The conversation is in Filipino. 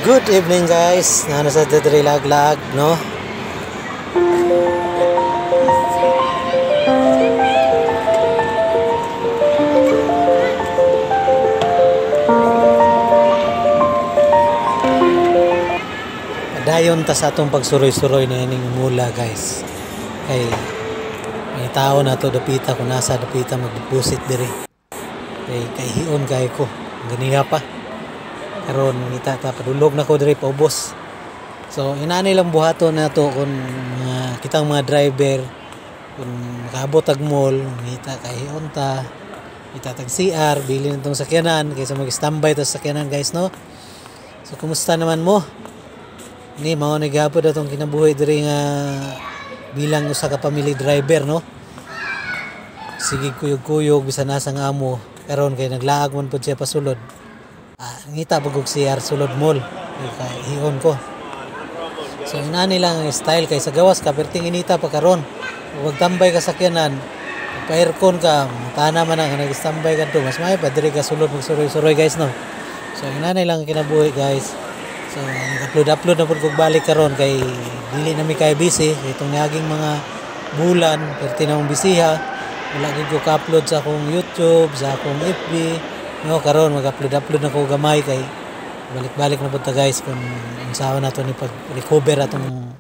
Good evening guys. Nano sa diri laglag no. Dayon ta sa atong pagsuroy-suroy na ining mula guys. Kay may tao na to dapita ko nasa dapita mag-deposit diri. Kay hion kay ko. Ganiya pa. Karon ngita ta padulog na ko diri paubos. So inani lang buhaton na to kun kitang mga driver kun makaabot ag mall ngita kay hion ta. Kita tag CR bilin itong sakyanan kaysa mag-standby ta sa sakyanan guys no. So kumusta naman mo? Ni mao ni gapon atong kinabuhi diri nga bilang usa ka family driver no. Sige kuyog-kuyog bisan nasa nga amo karon kay naglaag man pud siya pasulod. Ngita pagog CR sulod mall kay hiyon ko. So inani lang ang style kay sa gawas ka perting inita pa karon. Huwag tambay ka sakyanan. Pa-aircon ka, tana man ang nag-standby ka to. Mas may pa diri ka sulod magsuroy-suroy guys no. So inani lang ang kinabuhi guys. So upload na pud kog balik karon kay dili na mi kay busy itong naging mga bulan perti na mong bisiha. Wala gid ko ka-upload sa akong YouTube, sa akong FB. No, karon mag-upload na ko gamay kay balik-balik na pud ta guys kung unsaon nato ni pag-recover atong